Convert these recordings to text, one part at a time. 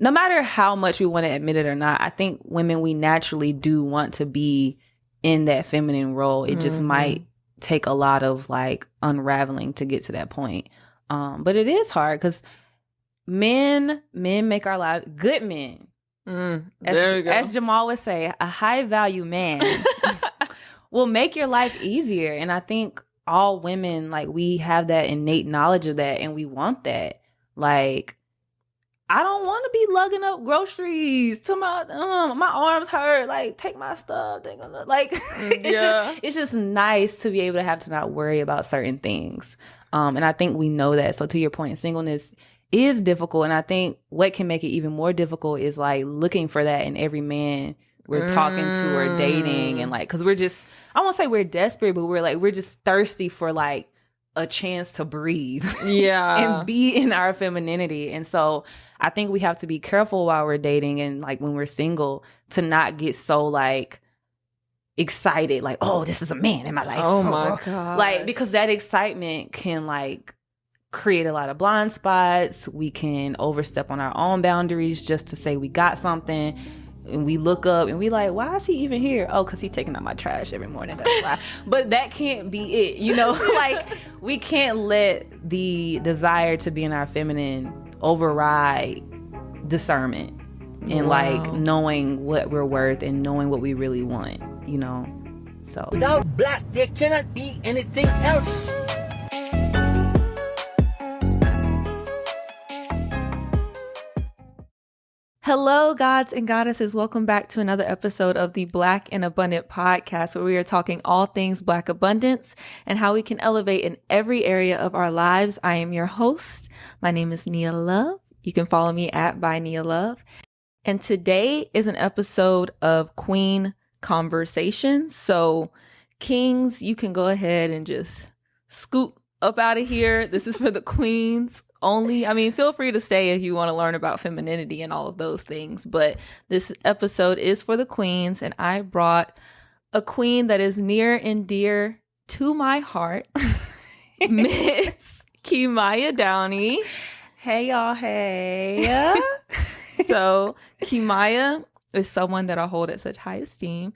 no matter how much we want to admit it or not, I think women, we naturally do want to be in that feminine role. It just might take a lot of like unraveling to get to that point. But it is hard because men make our lives, good men. As Jamal would say, a high value man will make your life easier. And I think all women, like, we have that innate knowledge of that, and we want that. Like, I don't want to be lugging up groceries to my arms hurt. Like, take my stuff. Like, it's just nice to be able to not worry about certain things. And I think we know that. So to your point, singleness is difficult. And I think what can make it even more difficult is like looking for that in every man we're talking to or dating. And like, cause we're just, I won't say we're desperate, but we're just thirsty for like a chance to breathe. Yeah. And be in our femininity. And so I think we have to be careful while we're dating and like when we're single to not get so like excited, like, oh, this is a man in my life. Oh my God. Like, because that excitement can like create a lot of blind spots. We can overstep on our own boundaries just to say we got something. And we look up and we like, why is he even here? Oh, because he's taking out my trash every morning. That's why. But that can't be it, you know? Like, we can't let the desire to be in our feminine override discernment and like knowing what we're worth and knowing what we really want, you know? So without black, there cannot be anything else. Hello, gods and goddesses. Welcome back to another episode of the Black and Abundant podcast, where we are talking all things Black abundance and how we can elevate in every area of our lives. I am your host. My name is Nia Love. You can follow me at by Nia Love. And today is an episode of Queen Conversations. So kings, you can go ahead and just scoot up out of here. This is for the queens only. I mean, feel free to stay if you want to learn about femininity and all of those things. But this episode is for the queens. And I brought a queen that is near and dear to my heart, Miss Keimaya Downey. Hey, y'all. Hey. So Keimaya is someone that I hold at such high esteem.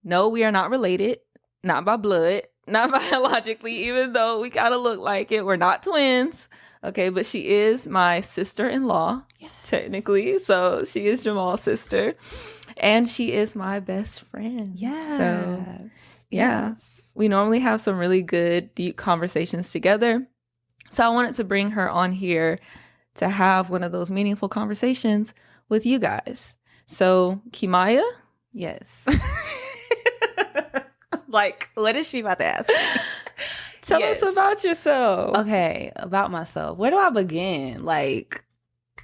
No, we are not related, not by blood, not biologically, even though we kind of look like it. We're not twins. Okay, but she is my sister-in-law, technically. So she is Jamal's sister. And she is my best friend. Yeah. So, yeah. We normally have some really good, deep conversations together. So I wanted to bring her on here to have one of those meaningful conversations with you guys. So, Keimaya? Yes. Like, what is she about to ask? Tell us about yourself. Okay, about myself. Where do I begin? Like,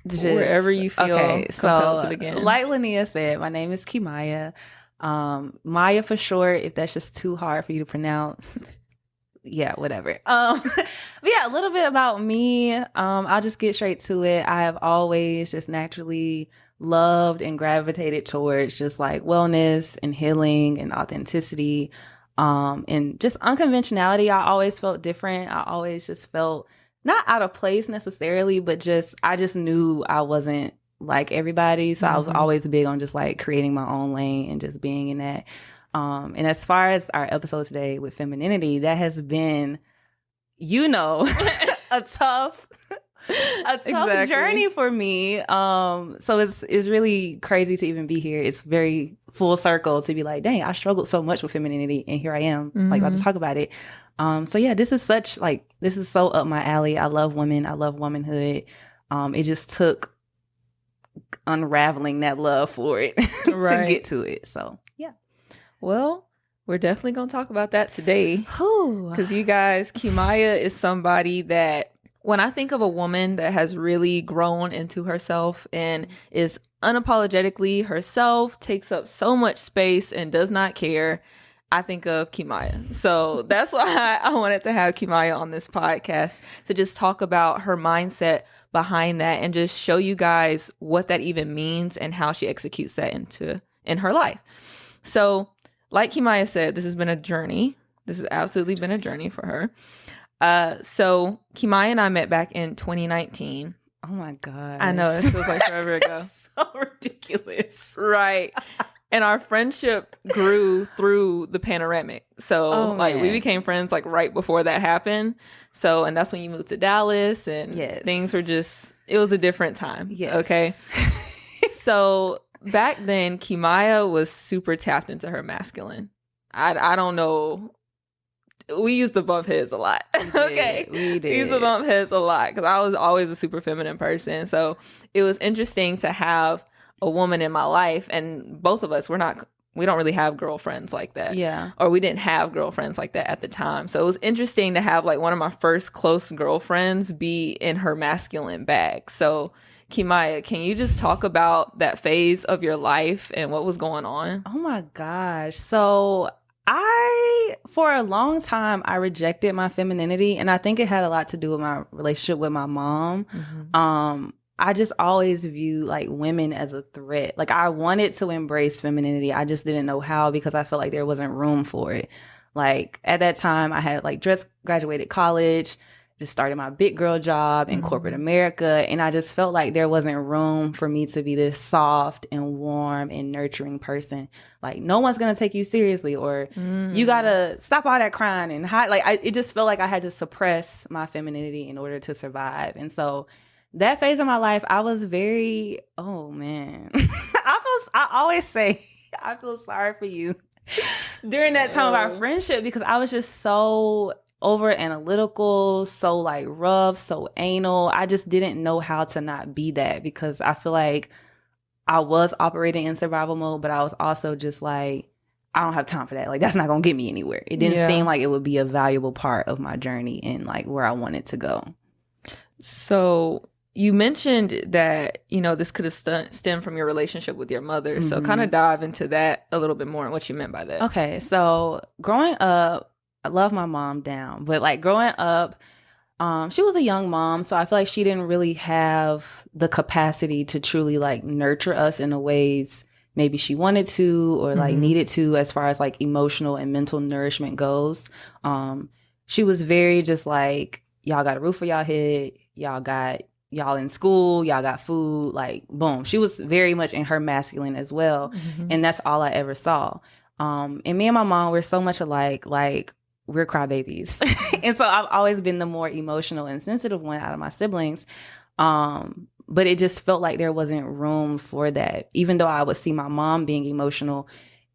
just wherever you feel compelled to begin. Like Lania said, my name is Keimaya. Maya for short, if that's just too hard for you to pronounce. Yeah, whatever. But yeah, a little bit about me. I'll just get straight to it. I have always just naturally loved and gravitated towards just like wellness and healing and authenticity. And just unconventionality. I always felt different. I always just felt not out of place necessarily, but I just knew I wasn't like everybody. So I was always big on just like creating my own lane and just being in that. And as far as our episode today with femininity, that has been, you know, a tough journey for me. So it's really crazy to even be here. It's very full circle to be like, dang, I struggled so much with femininity and here I am, like about to talk about it. So yeah, this is so up my alley. I love women. I love womanhood. It just took unraveling that love for it to get to it. So yeah. Well, we're definitely going to talk about that today. Because you guys, Keimaya is somebody that when I think of a woman that has really grown into herself and is unapologetically herself, takes up so much space and does not care, I think of Keimaya. So that's why I wanted to have Keimaya on this podcast to just talk about her mindset behind that and just show you guys what that even means and how she executes that in her life. So like Keimaya said, this has been a journey. This has absolutely been a journey for her. So Keimaya and I met back in 2019. Oh my God. I know, it feels like forever ago. so ridiculous. Right. And our friendship grew through the panoramic. So we became friends like right before that happened. So, and that's when you moved to Dallas and things were just, it was a different time. Yes. Okay. So back then, Keimaya was super tapped into her masculine. I don't know. We used to bump heads a lot. Okay. We did. We used to bump heads a lot because I was always a super feminine person. So it was interesting to have a woman in my life, and both of us, we don't really have girlfriends like that. Yeah. Or we didn't have girlfriends like that at the time. So it was interesting to have like one of my first close girlfriends be in her masculine bag. So Keimaya, can you just talk about that phase of your life and what was going on? Oh my gosh. So for a long time, I rejected my femininity, and I think it had a lot to do with my relationship with my mom. Mm-hmm. I just always viewed like women as a threat. Like I wanted to embrace femininity. I just didn't know how because I felt like there wasn't room for it. Like at that time I had like just graduated college, just started my big girl job in corporate America. And I just felt like there wasn't room for me to be this soft and warm and nurturing person. Like no one's going to take you seriously, or you got to stop all that crying and hide. Like it just felt like I had to suppress my femininity in order to survive. And so that phase of my life, I was very, oh man, I always say, I feel sorry for you during that time of our friendship because I was just so over analytical, so like rough, so anal. I just didn't know how to not be that because I feel like I was operating in survival mode, but I was also just like, I don't have time for that. Like, that's not going to get me anywhere. It didn't seem like it would be a valuable part of my journey and like where I wanted to go. So you mentioned that, this could have stemmed from your relationship with your mother. So kind of dive into that a little bit more and what you meant by that. Okay. So growing up, I love my mom down, but like growing up, she was a young mom. So I feel like she didn't really have the capacity to truly like nurture us in the ways maybe she wanted to or like needed to as far as like emotional and mental nourishment goes. She was very just like, y'all got a roof for y'all head. Y'all in school, y'all got food, like boom. She was very much in her masculine as well. And that's all I ever saw. And me and my mom, we're so much alike, like we're crybabies. And so I've always been the more emotional and sensitive one out of my siblings. But it just felt like there wasn't room for that. Even though I would see my mom being emotional,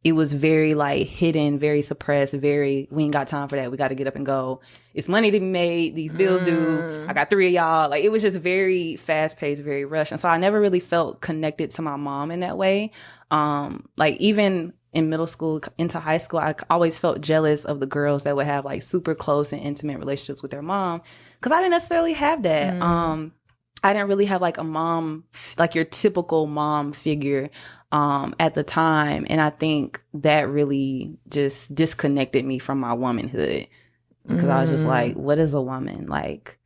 it was very like hidden, very suppressed, we ain't got time for that. We got to get up and go. It's money to be made. These bills due. I got 3 of y'all. Like it was just very fast paced, very rushed. And so I never really felt connected to my mom in that way. Like even in middle school into high school, I always felt jealous of the girls that would have like super close and intimate relationships with their mom. Cause I didn't necessarily have that. I didn't really have like a mom, like your typical mom figure at the time. And I think that really just disconnected me from my womanhood because I was just like, what is a woman? Like,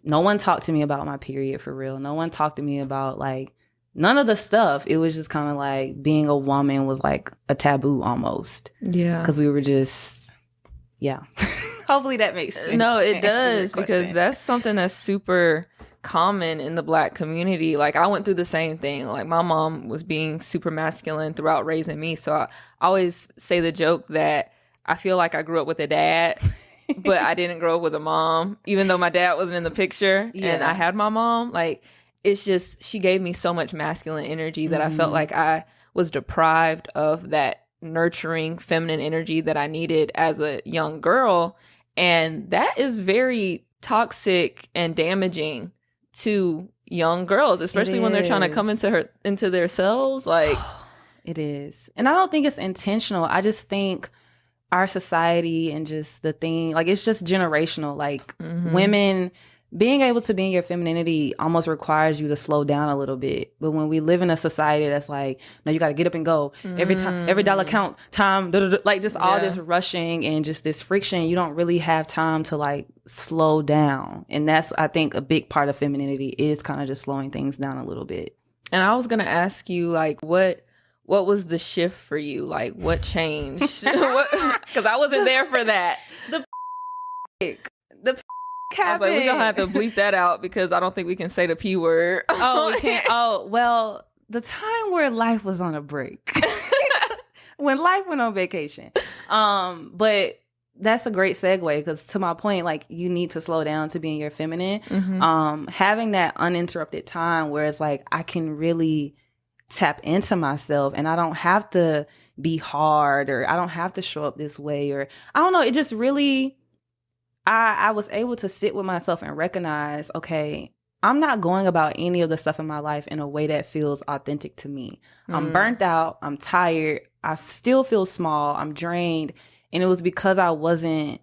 no one talked to me about my period for real. No one talked to me about like none of the stuff. It was just kind of like being a woman was like a taboo almost. Yeah. Because we were just, Hopefully that makes sense. No, it does because that's something that's super common in the Black community. Like I went through the same thing. Like my mom was being super masculine throughout raising me. So I always say the joke that I feel like I grew up with a dad, but I didn't grow up with a mom, even though my dad wasn't in the picture and I had my mom. Like it's just, she gave me so much masculine energy that I felt like I was deprived of that nurturing feminine energy that I needed as a young girl. And that is very toxic and damaging to young girls, especially when they're trying to come into their selves. Like it is. And I don't think it's intentional. I just think our society and just the thing, like it's just generational. Like women being able to be in your femininity almost requires you to slow down a little bit. But when we live in a society that's like, no, you got to get up and go every time, every dollar count, time, like just all this rushing and just this friction, you don't really have time to like slow down. And that's, I think, a big part of femininity is kind of just slowing things down a little bit. And I was going to ask you, like, what was the shift for you? Like, what changed? Because I wasn't there for that. The I was like, we're going to have to bleep that out because I don't think we can say the P word. Oh, we can't. Oh, well, the time where life was on a break. When life went on vacation. But that's a great segue, because to my point, like, you need to slow down to be in your feminine. Having that uninterrupted time where it's like I can really tap into myself and I don't have to be hard, or I don't have to show up this way, or I don't know. It just really, I was able to sit with myself and recognize, okay, I'm not going about any of the stuff in my life in a way that feels authentic to me. I'm burnt out. I'm tired. I still feel small. I'm drained. And it was because I wasn't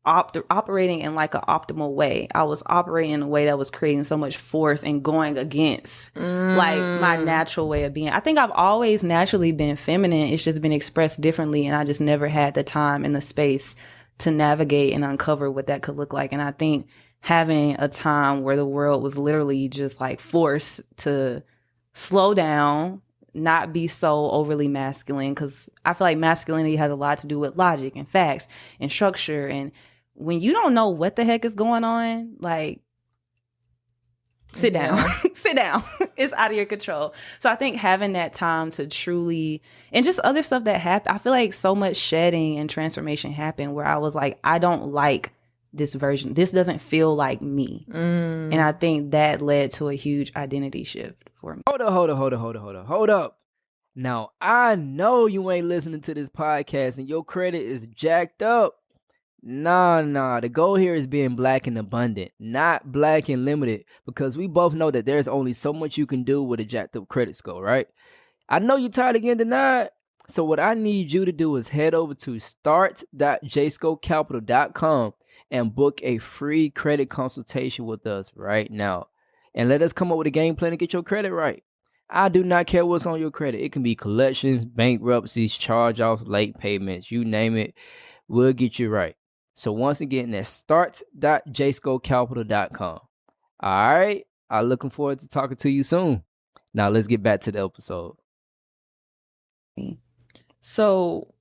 operating in like an optimal way. I was operating in a way that was creating so much force and going against like my natural way of being. I think I've always naturally been feminine. It's just been expressed differently. And I just never had the time and the space to navigate and uncover what that could look like. And I think having a time where the world was literally just like forced to slow down, not be so overly masculine, because I feel like masculinity has a lot to do with logic and facts and structure. And when you don't know what the heck is going on, like, sit down. Sit down. It's out of your control. So I think having that time to truly, and just other stuff that happened, I feel like so much shedding and transformation happened where I was like, I don't like this version. This doesn't feel like me. And I think that led to a huge identity shift for me. Hold up. Now, I know you ain't listening to this podcast and your credit is jacked up. Nah. The goal here is being black and abundant, not black and limited, because we both know that there's only so much you can do with a jacked up credit score, right? I know you're tired of getting denied. So what I need you to do is head over to start.jscocapital.com and book a free credit consultation with us right now. And let us come up with a game plan to get your credit right. I do not care what's on your credit. It can be collections, bankruptcies, charge-offs, late payments, you name it. We'll get you right. So once again, that's starts.jscocapital.com. All right. I'm looking forward to talking to you soon. Now let's get back to the episode. So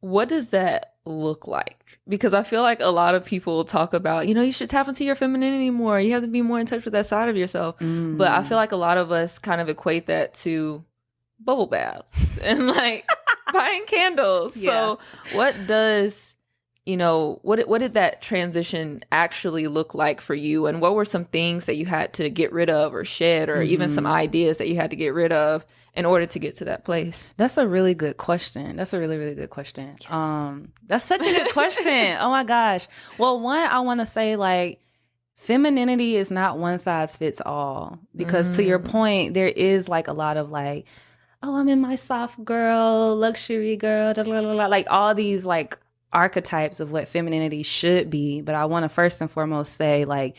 what does that look like? Because I feel like a lot of people talk about, you should tap into your femininity more. You have to be more in touch with that side of yourself. But I feel like a lot of us kind of equate that to bubble baths and like buying candles. Yeah. So what does, what did that transition actually look like for you? And what were some things that you had to get rid of or shed, or even some ideas that you had to get rid of in order to get to that place? That's a really good question. That's a really, really good question. Yes. That's such a good question. Oh my gosh. Well, one, I want to say, like, femininity is not one size fits all, because to your point, there is like a lot of like, oh, I'm in my soft girl, luxury girl, like all these like archetypes of what femininity should be. But I want to first and foremost say, like,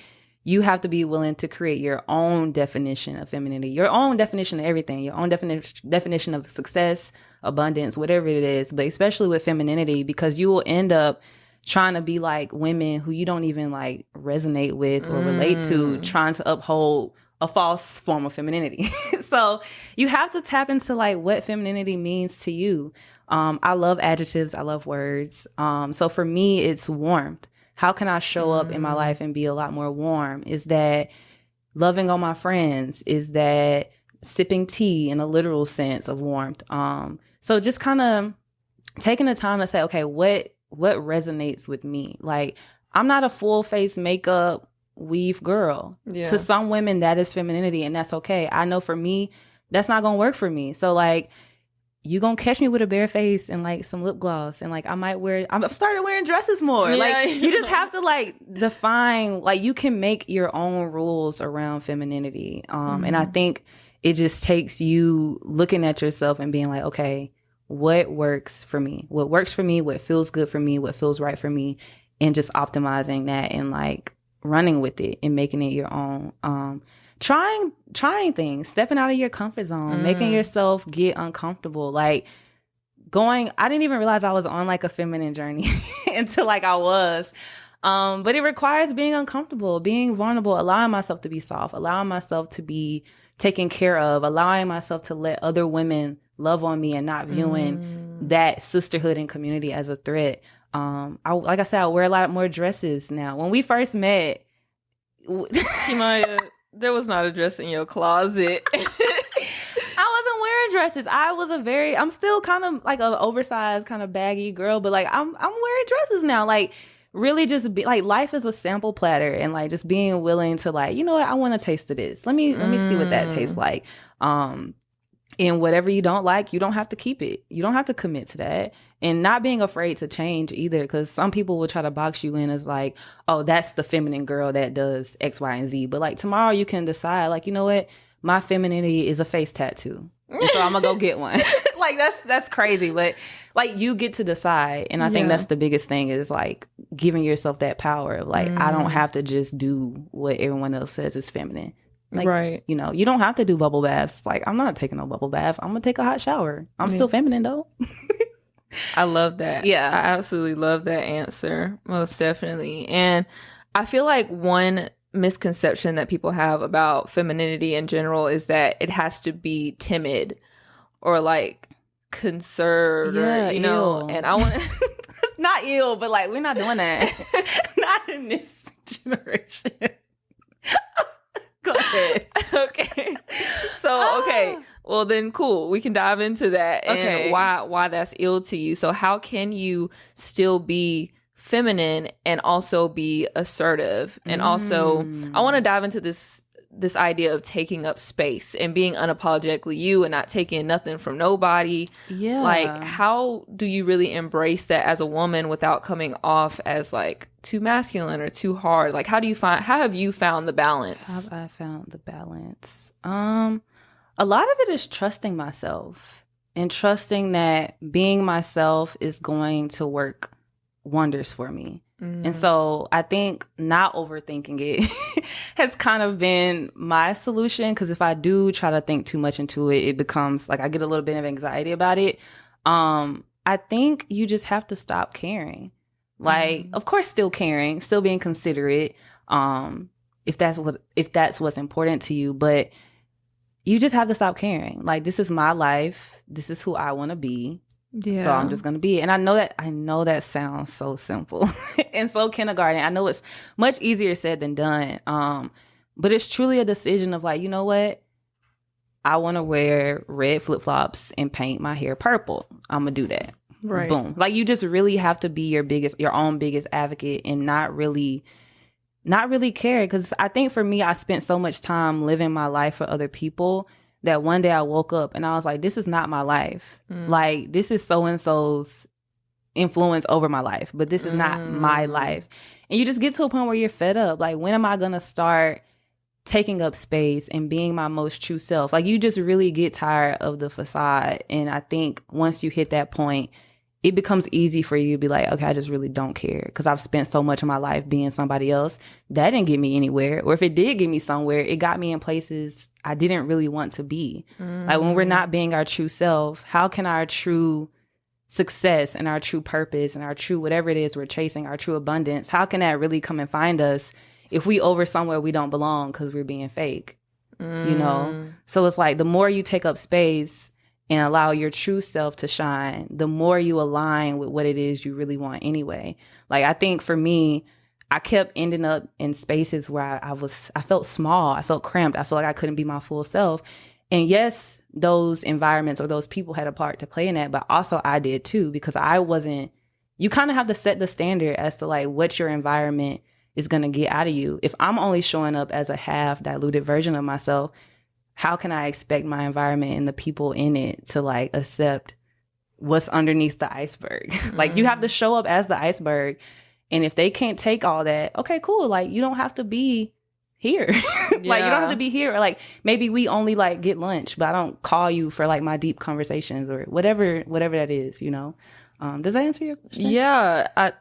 you have to be willing to create your own definition of femininity, your own definition of everything, your own definition of success, abundance, whatever it is, but especially with femininity, because you will end up trying to be like women who you don't even like resonate with or relate to, trying to uphold a false form of femininity. So you have to tap into like what femininity means to you. I love adjectives. I love words. So for me, it's warmth. How can I show up in my life and be a lot more warm? Is that loving on my friends? Is that sipping tea in a literal sense of warmth? So just kind of taking the time to say, okay, what resonates with me? Like, I'm not a full face makeup weave girl. Yeah. To some women, that is femininity, and that's okay. I know for me, that's not gonna work for me. So like, you gonna catch me with a bare face and like some lip gloss, and like I've started wearing dresses more. Yeah, like you just have to like define, like you can make your own rules around femininity. And I think it just takes you looking at yourself and being like, okay, what works for me? What works for me? What feels good for me? What feels right for me? And just optimizing that and like running with it and making it your own. Trying things, stepping out of your comfort zone, making yourself get uncomfortable, like I didn't even realize I was on like a feminine journey until like I was. But it requires being uncomfortable, being vulnerable, allowing myself to be soft, allowing myself to be taken care of, allowing myself to let other women love on me and not viewing that sisterhood and community as a threat. Like I said, I wear a lot more dresses now. When we first met, Keimaya, there was not a dress in your closet. wearing dresses. I'm still kind of like an oversized, kind of baggy girl, but like I'm wearing dresses now. Like really just be like, life is a sample platter, and like just being willing to like, you know what, I want a taste of this. Let me see what that tastes like. And whatever you don't like, you don't have to keep it. You don't have to commit to that. And not being afraid to change either, because some people will try to box you in as like, oh, that's the feminine girl that does X, Y, and Z. But like tomorrow you can decide like, you know what, my femininity is a face tattoo. And so I'm gonna go get one. Like that's crazy. But like you get to decide. And I think that's the biggest thing, is like giving yourself that power of like, I don't have to just do what everyone else says is feminine. Like, right. You know, you don't have to do bubble baths. Like, I'm not taking no bubble bath. I'm going to take a hot shower. I'm still feminine, though. I love that. Yeah. I absolutely love that answer. Most definitely. And I feel like one misconception that people have about femininity in general is that it has to be timid or like conserved, or, you know, ill. And I want to... It's not ill, but like, we're not doing that. Not in this generation. Go ahead. Okay. So, okay. Well, then cool. We can dive into that and why that's ill to you. So how can you still be feminine and also be assertive? And also, I want to dive into this idea of taking up space and being unapologetically you and not taking nothing from nobody. Yeah. Like, how do you really embrace that as a woman without coming off as like too masculine or too hard? Like, how have you found the balance? How have I found the balance? A lot of it is trusting myself and trusting that being myself is going to work wonders for me. And so I think not overthinking it has kind of been my solution, because if I do try to think too much into it, it becomes like I get a little bit of anxiety about it. I think you just have to stop caring. Like, of course, still caring, still being considerate, if that's what's important to you, but you just have to stop caring. Like, this is my life. This is who I want to be. Yeah. So I'm just going to be it. And I know that sounds so simple and so kindergarten. I know it's much easier said than done. But it's truly a decision of like, you know what? I want to wear red flip-flops and paint my hair purple. I'm going to do that. Right. Boom. Like, you just really have to be your own biggest advocate and not really care. Because I think for me, I spent so much time living my life for other people that one day I woke up and I was like, this is not my life. Like, this is so-and-so's influence over my life, but this is not my life. And you just get to a point where you're fed up. Like, when am I going to start taking up space and being my most true self? Like, you just really get tired of the facade. And I think once you hit that point, it becomes easy for you to be like, okay, I just really don't care, because I've spent so much of my life being somebody else. That didn't get me anywhere. Or if it did get me somewhere, it got me in places I didn't really want to be. Like, when we're not being our true self, how can our true success and our true purpose and our true whatever it is we're chasing, our true abundance, how can that really come and find us if we over somewhere we don't belong because we're being fake? You know? So it's like, the more you take up space and allow your true self to shine, the more you align with what it is you really want anyway. Like, I think for me, I kept ending up in spaces where I felt small, I felt cramped, I felt like I couldn't be my full self. And yes, those environments or those people had a part to play in that, but also I did too, because you kind of have to set the standard as to like what your environment is going to get out of you. If I'm only showing up as a half diluted version of myself, how can I expect my environment and the people in it to like accept what's underneath the iceberg? Like, you have to show up as the iceberg. And if they can't take all that, okay, cool. Like, you don't have to be here. Like, you don't have to be here. Or like, maybe we only like get lunch, but I don't call you for like my deep conversations or whatever that is, you know? Does that answer your question? Yeah.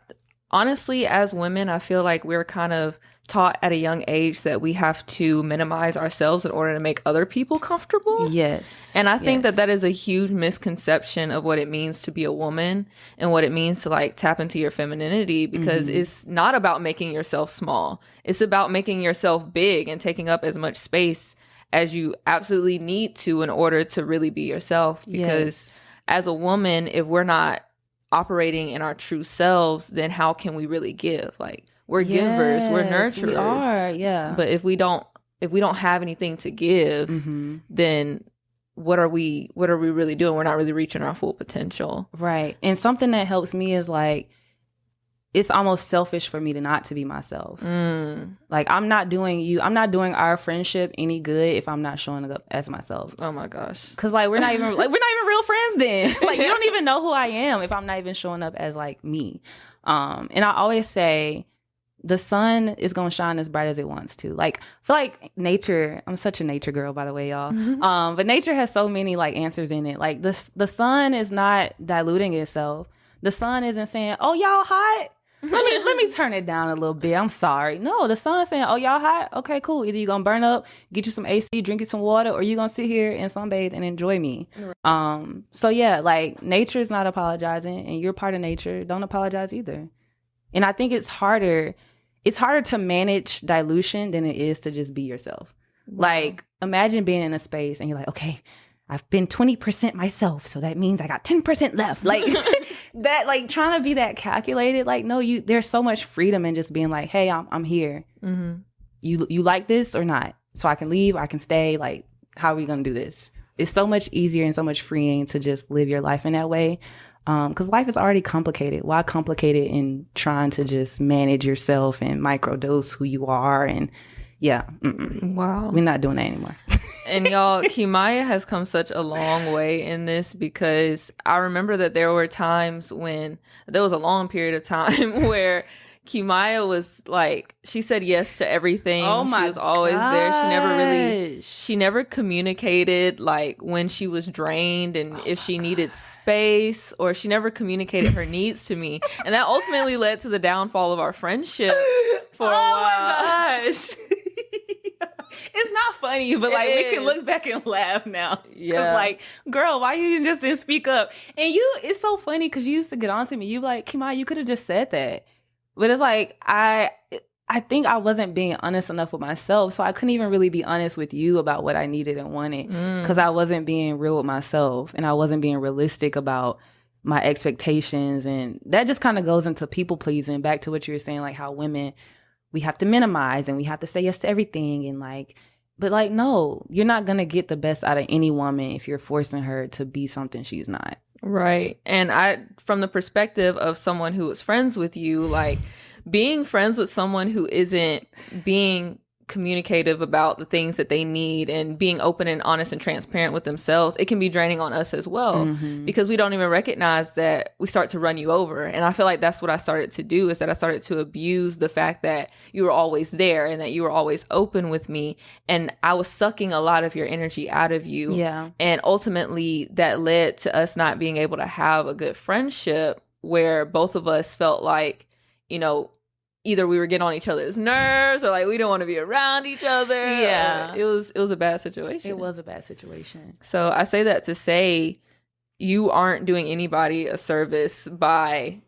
Honestly, as women, I feel like we're kind of taught at a young age that we have to minimize ourselves in order to make other people comfortable. Yes. And I think that is a huge misconception of what it means to be a woman and what it means to like tap into your femininity, because it's not about making yourself small. It's about making yourself big and taking up as much space as you absolutely need to in order to really be yourself. Because as a woman, if we're not operating in our true selves, then how can we really give? Like, we're givers, we're nurturers. We are, yeah. But if we don't have anything to give, then what are we really doing? We're not really reaching our full potential. Right. And something that helps me is like, it's almost selfish for me to not to be myself. Like, I'm not doing our friendship any good if I'm not showing up as myself. Oh my gosh. Cause like we're not even real friends then. Like, you don't even know who I am if I'm not even showing up as like me. And I always say the sun is gonna shine as bright as it wants to. Like, I feel like nature, I'm such a nature girl, by the way, y'all. But nature has so many like answers in it. Like the sun is not diluting itself. The sun isn't saying, "Oh, y'all hot. Let me turn it down a little bit. I'm sorry." No, the sun's saying, "Oh, y'all hot? Okay, cool. Either you're gonna burn up, get you some AC, drink you some water, or you're gonna sit here and sunbathe and enjoy me." So yeah, like, nature is not apologizing, and you're part of nature. Don't apologize either. And I think it's harder to manage dilution than it is to just be yourself. Wow. Like, imagine being in a space and you're like, okay, I've been 20% myself, so that means I got 10% left. Like, that, like, trying to be that calculated, like, no, there's so much freedom in just being like, hey, I'm here. You like this or not? So I can leave, or I can stay. Like, how are we gonna do this? It's so much easier and so much freeing to just live your life in that way. Because life is already complicated. Why complicate it in trying to just manage yourself and microdose who you are? And yeah, wow, we're not doing that anymore. And y'all, Keimaya has come such a long way in this, because I remember that there were times when there was a long period of time where Keimaya was like, she said yes to everything. Oh my She was always there. She never communicated like when she was drained and if she needed space, or she never communicated her needs to me. And that ultimately led to the downfall of our friendship for a while. Oh my gosh. It's not funny, but like, we can look back and laugh now. Yeah. Like, girl, why you just didn't speak up? And it's so funny because you used to get on to me. You like, Keimaya, you could have just said that. But it's like, I think I wasn't being honest enough with myself. So I couldn't even really be honest with you about what I needed and wanted, because I wasn't being real with myself, and I wasn't being realistic about my expectations. And that just kind of goes into people pleasing, back to what you were saying, like how women, we have to minimize and we have to say yes to everything. And like, but like, no, you're not going to get the best out of any woman if you're forcing her to be something she's not. Right. And from the perspective of someone who was friends with you, like, being friends with someone who isn't being communicative about the things that they need and being open and honest and transparent with themselves, it can be draining on us as well, because we don't even recognize that we start to run you over. And I feel like that's what I started to do, is that I started to abuse the fact that you were always there and that you were always open with me, and I was sucking a lot of your energy out of you. Yeah. And ultimately that led to us not being able to have a good friendship, where both of us felt like, you know, either we were getting on each other's nerves, or like we don't want to be around each other. Yeah. It was a bad situation. It was a bad situation. So I say that to say, you aren't doing anybody a service by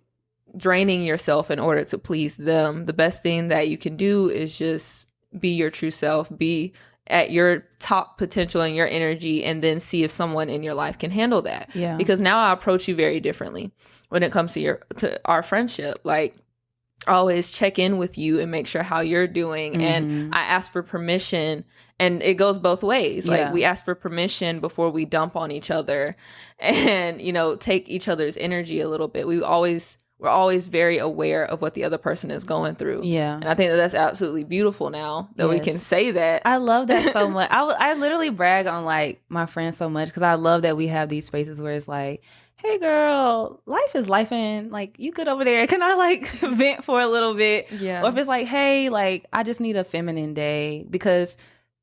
draining yourself in order to please them. The best thing that you can do is just be your true self, be at your top potential and your energy, and then see if someone in your life can handle that. Yeah. Because now I approach you very differently when it comes to our friendship. Like, I always check in with you and make sure how you're doing. And I ask for permission, and it goes both ways. Like, we ask for permission before we dump on each other and, you know, take each other's energy a little bit. We're always very aware of what the other person is going through. Yeah. And I think that that's absolutely beautiful now that we can say that. I love that so much. I literally brag on like my friends so much, because I love that we have these spaces where it's like, hey girl, life is life, and like, you good over there? Can I like vent for a little bit? Yeah. Or if it's like, hey, like, I just need a feminine day, because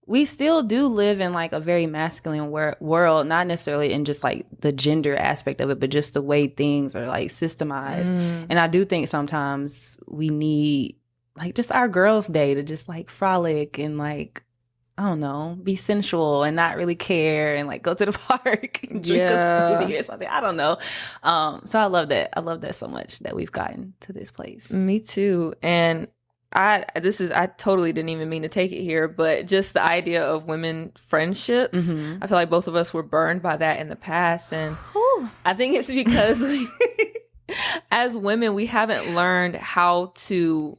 we still do live in like a very masculine world, not necessarily in just like the gender aspect of it, but just the way things are like systemized. And I do think sometimes we need like just our girls' day to just like frolic and like, I don't know, be sensual and not really care, and like go to the park and drink a smoothie or something. I don't know. So I love that. I love that so much that we've gotten to this place. Me too. And I totally didn't even mean to take it here, but just the idea of women friendships, I feel like both of us were burned by that in the past. And I think it's because as women, we haven't learned how to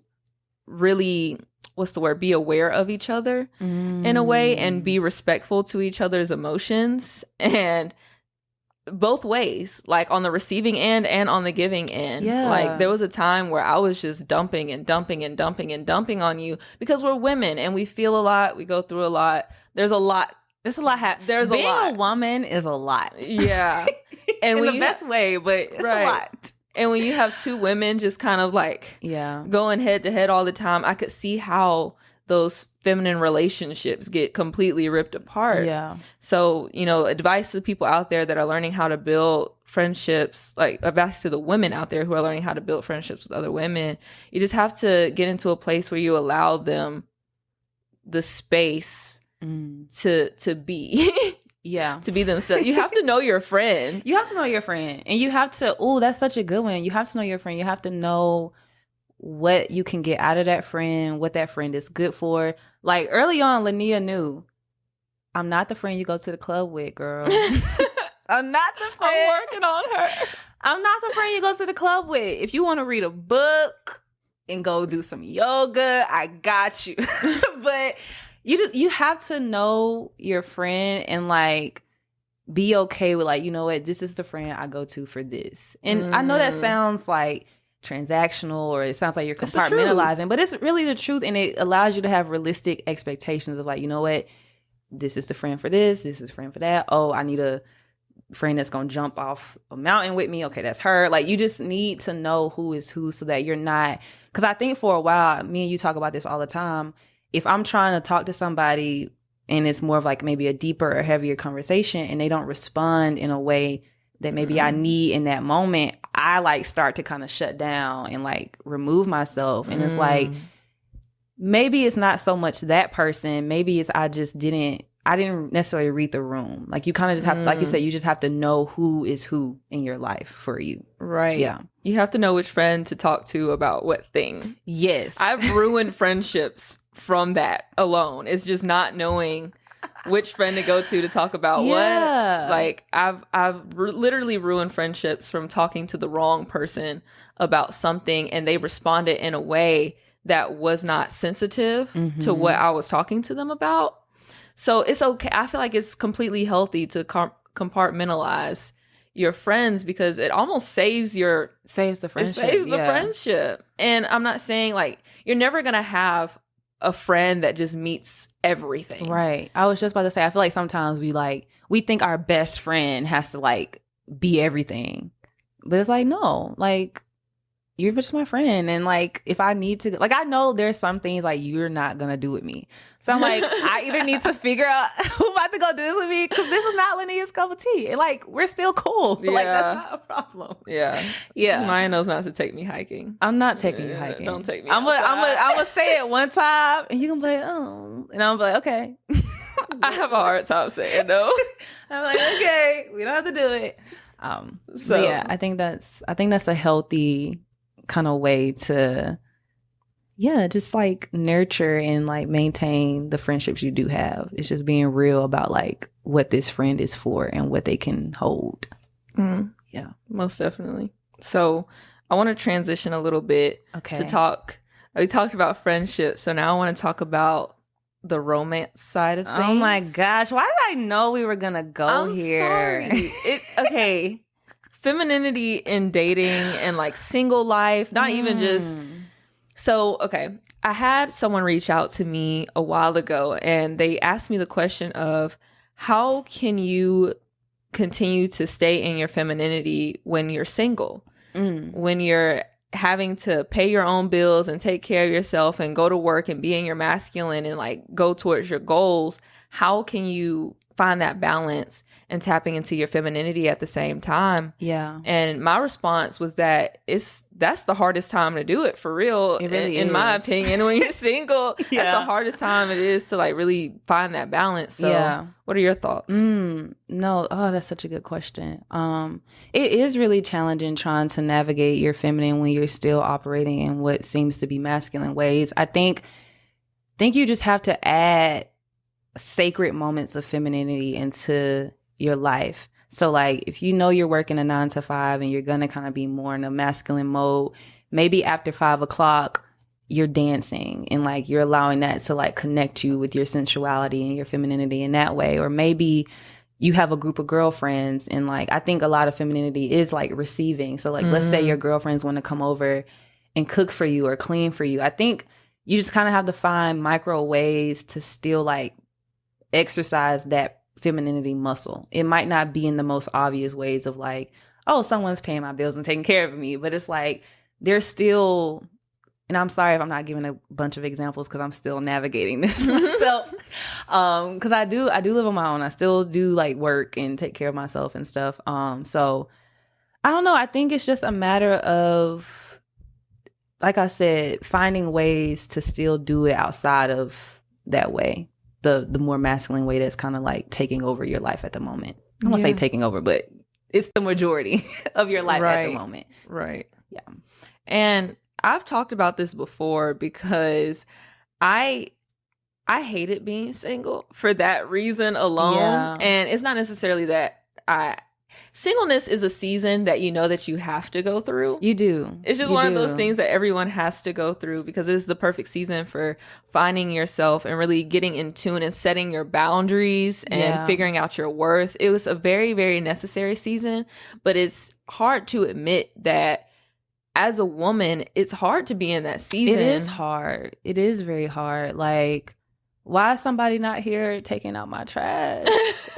really what's the word, be aware of each other in a way, and be respectful to each other's emotions, and both ways, like on the receiving end and on the giving end. Yeah. Like there was a time where I was just dumping on you because we're women and we feel a lot, we go through a lot. There's a lot. There's a lot. Being a woman is a lot. Yeah. And in the best way, but it's a lot. And when you have two women just kind of like going head to head all the time, I could see how those feminine relationships get completely ripped apart. Yeah. So, you know, advice to people out there that are learning how to build friendships, like advice to the women out there who are learning how to build friendships with other women, you just have to get into a place where you allow them the space to be. Yeah. To be themselves. You have to know your friend. You have to know your friend. And you have to, that's such a good one. You have to know your friend. You have to know what you can get out of that friend, what that friend is good for. Like early on, Nia knew, I'm not the friend you go to the club with, girl. I'm not the friend. I'm working on her. I'm not the friend you go to the club with. If you want to read a book and go do some yoga, I got you. But you have to know your friend and like be okay with like, you know what, this is the friend I go to for this. And I know that sounds like transactional or it sounds like you're compartmentalizing, but it's really the truth, and it allows you to have realistic expectations of like, you know what, this is the friend for this is the friend for that. Oh, I need a friend that's gonna jump off a mountain with me. Okay, that's her. Like you just need to know who is who so that you're not, because I think for a while, me and you talk about this all the time, if I'm trying to talk to somebody and it's more of like maybe a deeper or heavier conversation and they don't respond in a way that maybe I need in that moment, I like start to kind of shut down and like remove myself. And it's like, maybe it's not so much that person. Maybe it's I didn't necessarily read the room. Like you kind of just have to, like you said, you just have to know who is who in your life for you. Right. Yeah. You have to know which friend to talk to about what thing. Yes. I've ruined friendships from that alone. It's just not knowing which friend to go to talk about what. Like I've literally ruined friendships from talking to the wrong person about something and they responded in a way that was not sensitive to what I was talking to them about. So it's okay. I feel like it's completely healthy to compartmentalize your friends because it almost saves the friendship. It saves the friendship. And I'm not saying like you're never going to have a friend that just meets everything. Right. I was just about to say, I feel like sometimes we think our best friend has to like be everything. But it's like, no, like you're just my friend. And like, if I need to, like, I know there's some things like you're not going to do with me. So I'm like, I either need to figure out who about to go do this with me because this is not Lenia's cup of tea. And like, we're still cool. Yeah. Like, that's not a problem. Yeah. Yeah. Maya knows not to take me hiking. I'm not taking you hiking. Don't take me I'm gonna say it one time and you can be like, oh. And I'm like, okay. I have a hard time saying no. I'm like, okay, we don't have to do it. So yeah, I think that's a healthy kind of way to just like nurture and like maintain the friendships you do have. It's just being real about like what this friend is for and what they can hold. Yeah, most definitely. So I want to transition a little bit to talk. We talked about friendships, so now I want to talk about the romance side of things. Oh my gosh, why did I know we were gonna go here? Okay. Femininity in dating and like single life, not even just. So, okay, I had someone reach out to me a while ago and they asked me the question of how can you continue to stay in your femininity when you're single, when you're having to pay your own bills and take care of yourself and go to work and be in your masculine and like go towards your goals. How can you find that balance and tapping into your femininity at the same time? Yeah. And my response was that that's the hardest time to do it, for real. It really in my opinion, when you're single, Yeah. that's the hardest time it is to like really find that balance. So what are your thoughts? No, that's such a good question. It is really challenging trying to navigate your feminine when you're still operating in what seems to be masculine ways. I think you just have to add sacred moments of femininity into your life. So like if you know you're working a 9 to 5 and you're gonna kind of be more in a masculine mode, maybe after 5 o'clock you're dancing and like you're allowing that to like connect you with your sensuality and your femininity in that way. Or maybe you have a group of girlfriends and like I think a lot of femininity is like receiving. So like let's say your girlfriends want to come over and cook for you or clean for you. I think you just kind of have to find micro ways to still like exercise that femininity muscle. It might not be in the most obvious ways of like, oh, someone's paying my bills and taking care of me, but it's like there's still, and I'm sorry if I'm not giving a bunch of examples because I'm still navigating this myself. Because I do live on my own. I still do like work and take care of myself and stuff. So I don't know. I think it's just a matter of, like I said, finding ways to still do it outside of that way. The more masculine way that's kind of like taking over your life at the moment. I won't say taking over, but it's the majority of your life at the moment. Right. Yeah. And I've talked about this before because I hated being single for that reason alone. Yeah. And it's not necessarily that singleness is a season that you know that you have to go through. You do. It's just one of those things that everyone has to go through because it's the perfect season for finding yourself and really getting in tune and setting your boundaries and figuring out your worth. It was a very, very necessary season, but it's hard to admit that as a woman, it's hard to be in that season. It is hard. It is very hard. Like, why is somebody not here taking out my trash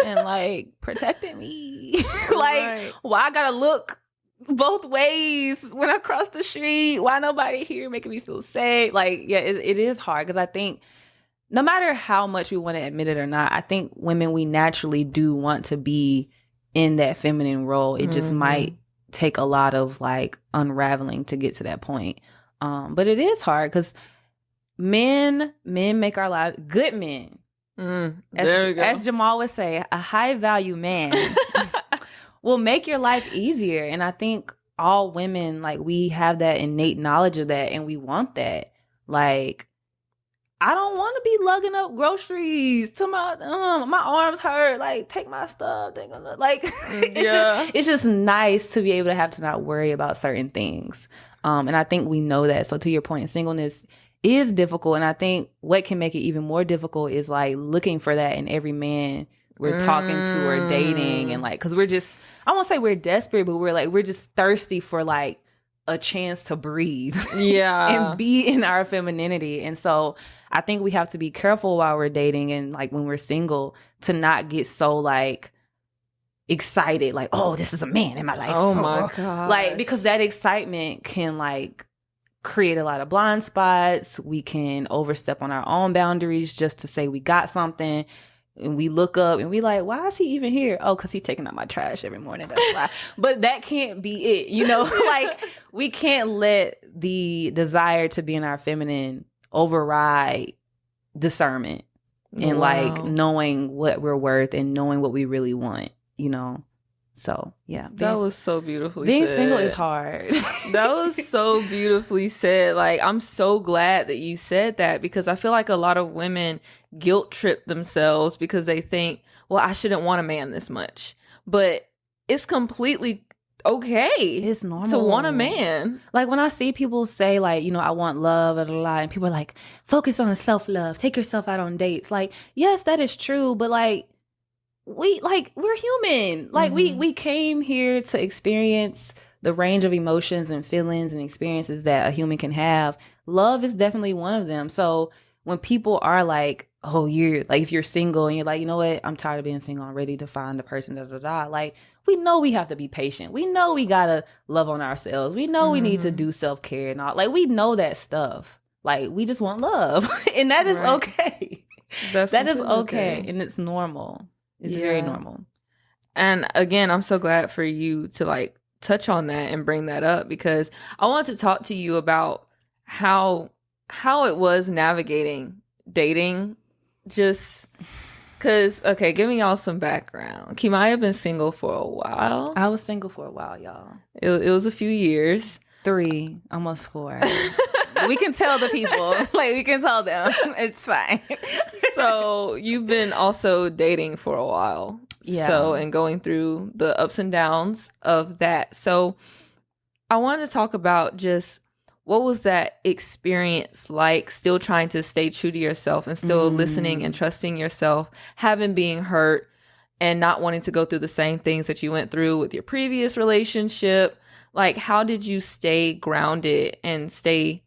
and like protecting me? Like, why I gotta look both ways when I cross the street? Why nobody here making me feel safe? Like, yeah, it is hard because I think no matter how much we want to admit it or not, I think women, we naturally do want to be in that feminine role. It just might take a lot of like unraveling to get to that point. But it is hard because men make our lives, good men. As Jamal would say, a high value man will make your life easier. And I think all women, like, we have that innate knowledge of that and we want that. Like, I don't want to be lugging up groceries to my arms hurt. Like, take my stuff. Like, it's just nice to be able to have to not worry about certain things. And I think we know that. So to your point, singleness is difficult. And I think what can make it even more difficult is like looking for that in every man we're talking to or dating. And like, cause we're just, I won't say we're desperate, but we're just thirsty for like a chance to breathe. Yeah. And be in our femininity. And so I think we have to be careful while we're dating and like when we're single to not get so like excited, like, oh, this is a man in my life. Oh my God. Like, because that excitement can like create a lot of blind spots. We can overstep on our own boundaries just to say we got something. And we look up and we like, why is he even here? Oh, because he's taking out my trash every morning. That's why. But that can't be it. You know, like we can't let the desire to be in our feminine override discernment and like knowing what we're worth and knowing what we really want, you know? So, yeah. That was so beautifully said. Being single is hard. That was so beautifully said. Like, I'm so glad that you said that because I feel like a lot of women guilt trip themselves because they think, well, I shouldn't want a man this much. But it's completely okay. It's normal to want a man. Like, when I see people say, like, you know, I want love, and people are like, focus on self-love, take yourself out on dates. Like, yes, that is true. But, like, we're human. Like we came here to experience the range of emotions and feelings and experiences that a human can have. Love is definitely one of them. So when people are like, oh, you're like, if you're single and you're like, you know what, I'm tired of being single, I'm ready to find a person, like, we know we have to be patient. We know we gotta love on ourselves. We know we need to do self-care and all. Like, we know that stuff. Like, we just want love. And that is okay. That is okay. And it's normal. It's very normal. And again, I'm so glad for you to like touch on that and bring that up because I wanted to talk to you about how it was navigating dating. Just because, okay, giving y'all some background. Keimaya been single for a while. I was single for a while, y'all. It was a few years. 3, almost 4. We can tell the people. Like, we can tell them. It's fine. So you've been also dating for a while. Yeah. So, and going through the ups and downs of that. So I wanted to talk about just what was that experience like, still trying to stay true to yourself and still listening and trusting yourself, having being hurt and not wanting to go through the same things that you went through with your previous relationship? Like, how did you stay grounded and stay,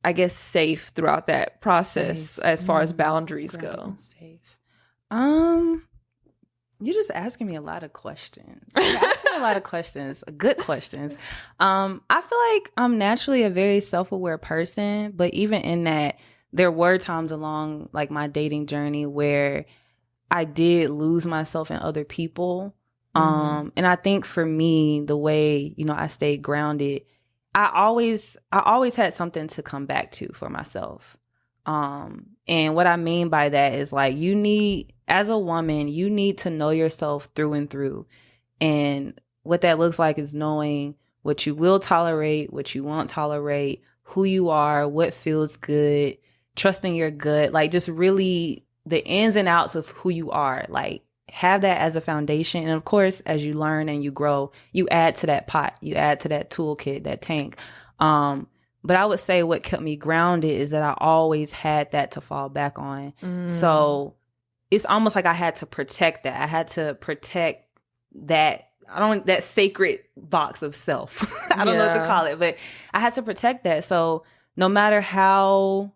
I guess, safe throughout that process as far as boundaries go? Safe. You're just asking me a lot of questions. You're asking me a lot of questions, good questions. I feel like I'm naturally a very self-aware person, but even in that, there were times along like my dating journey where I did lose myself in other people. And I think for me, the way, I stayed grounded, I always had something to come back to for myself. And what I mean by that is like, as a woman, you need to know yourself through and through. And what that looks like is knowing what you will tolerate, what you won't tolerate, who you are, what feels good, trusting your gut, like just really the ins and outs of who you are. Like, have that as a foundation. And of course, as you learn and you grow, you add to that pot, you add to that toolkit, that tank. But I would say what kept me grounded is that I always had that to fall back on. So it's almost like I had to protect that. I had to protect that. That sacred box of self. I don't know what to call it, but I had to protect that. So no matter how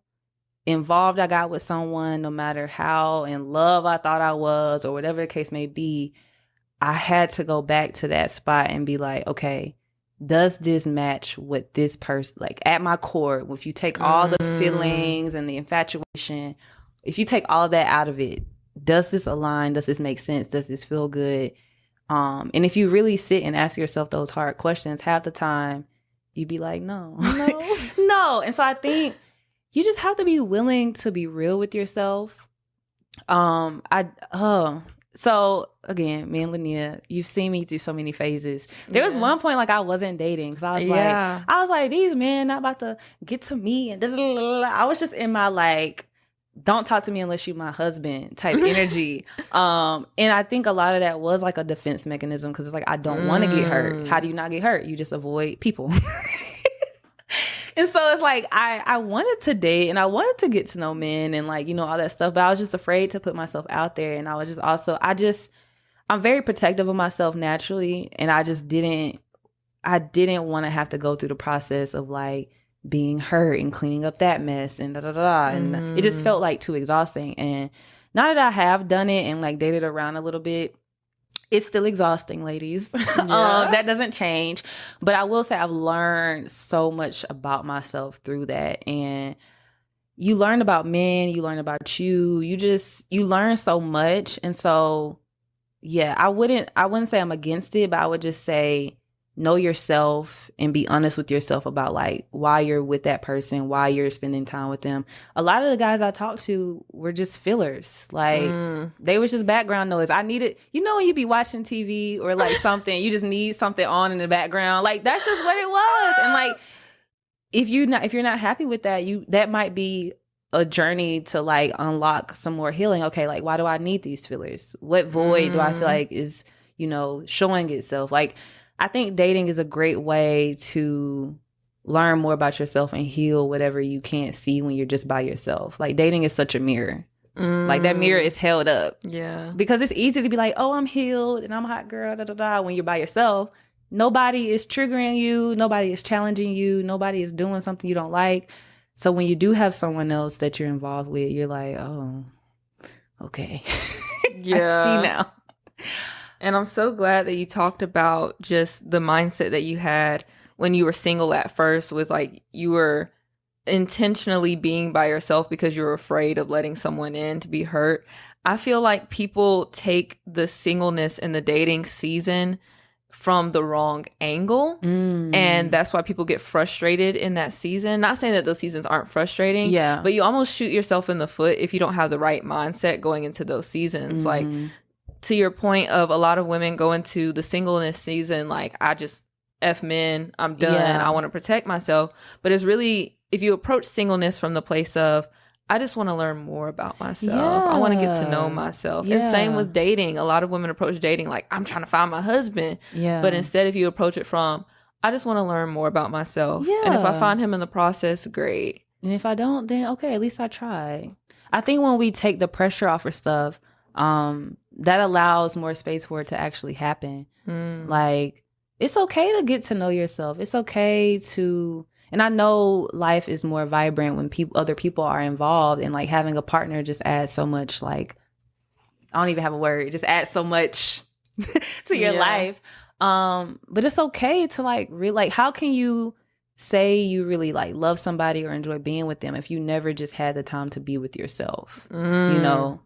involved I got with someone, no matter how in love I thought I was, or whatever the case may be, I had to go back to that spot and be like, okay, does this match with this person? Like, at my core, if you take all the feelings and the infatuation, if you take all of that out of it, does this align? Does this make sense? Does this feel good? And if you really sit and ask yourself those hard questions, half the time you'd be like, no. No. And so I think you just have to be willing to be real with yourself. So again, me and Nia, you've seen me through so many phases. There was one point like I wasn't dating because I was like, these men not about to get to me, and I was just in my like, don't talk to me unless you my husband type energy. And I think a lot of that was like a defense mechanism because it's like, I don't want to get hurt. How do you not get hurt? You just avoid people. And so it's like, I wanted to date and I wanted to get to know men and like, all that stuff, but I was just afraid to put myself out there. And I was just also, I'm very protective of myself naturally. And I didn't want to have to go through the process of like being hurt and cleaning up that mess and And it just felt like too exhausting. And now that I have done it and like dated around a little bit, it's still exhausting, ladies. That doesn't change. But I will say I've learned so much about myself through that. And you learn about men, you learn about you. You learn so much. And so, yeah, I wouldn't say I'm against it, but I would just say know yourself and be honest with yourself about like why you're with that person, why you're spending time with them. A lot of the guys I talked to were just fillers. Like they was just background noise. I needed, when you be watching TV or like something, you just need something on in the background. Like that's just what it was. And like if you're not happy with that, that might be a journey to like unlock some more healing. Okay, like why do I need these fillers? What void do I feel like is, showing itself? Like I think dating is a great way to learn more about yourself and heal whatever you can't see when you're just by yourself. Like dating is such a mirror. Like that mirror is held up. Yeah. Because it's easy to be like, oh, I'm healed and I'm a hot girl, when you're by yourself. Nobody is triggering you. Nobody is challenging you. Nobody is doing something you don't like. So when you do have someone else that you're involved with, you're like, oh, okay. Yeah. I see now. And I'm so glad that you talked about just the mindset that you had when you were single at first, was like you were intentionally being by yourself because you were afraid of letting someone in to be hurt. I feel like people take the singleness and the dating season from the wrong angle. And that's why people get frustrated in that season. Not saying that those seasons aren't frustrating, but you almost shoot yourself in the foot if you don't have the right mindset going into those seasons. Like, to your point of a lot of women go into the singleness season like, I just F men, I'm done, I want to protect myself. But it's really, if you approach singleness from the place of, I just want to learn more about myself. I want to get to know myself. And same with dating. A lot of women approach dating like, I'm trying to find my husband. But instead, if you approach it from, I just want to learn more about myself. Yeah. And if I find him in the process, great. And if I don't, then okay, at least I tried. I think when we take the pressure off of stuff, that allows more space for it to actually happen. Like, it's okay to get to know yourself. It's okay to, and I know life is more vibrant when other people are involved, and like having a partner just adds so much, like, I don't even have a word. It just adds so much to your life. But it's okay to like, how can you say you really like love somebody or enjoy being with them if you never just had the time to be with yourself? You know,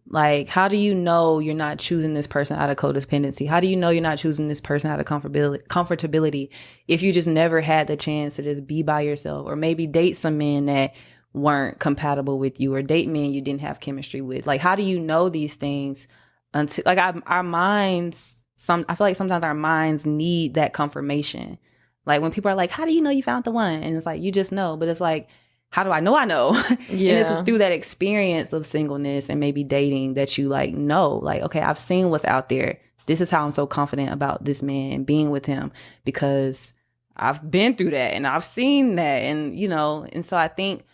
like, how do you know you're not choosing this person out of codependency? How do you know you're not choosing this person out of comfortability if you just never had the chance to just be by yourself, or maybe date some men that weren't compatible with you, or date men you didn't have chemistry with? Like, how do you know these things until, like, our minds, I feel like sometimes our minds need that confirmation. Like, when people are like, how do you know you found the one? And it's like, you just know. But it's like, how do I know? Yeah. And it's through that experience of singleness and maybe dating that you like know, like, okay, I've seen what's out there. This is how I'm so confident about this man and being with him, because I've been through that and I've seen that. And, you know, and so I think,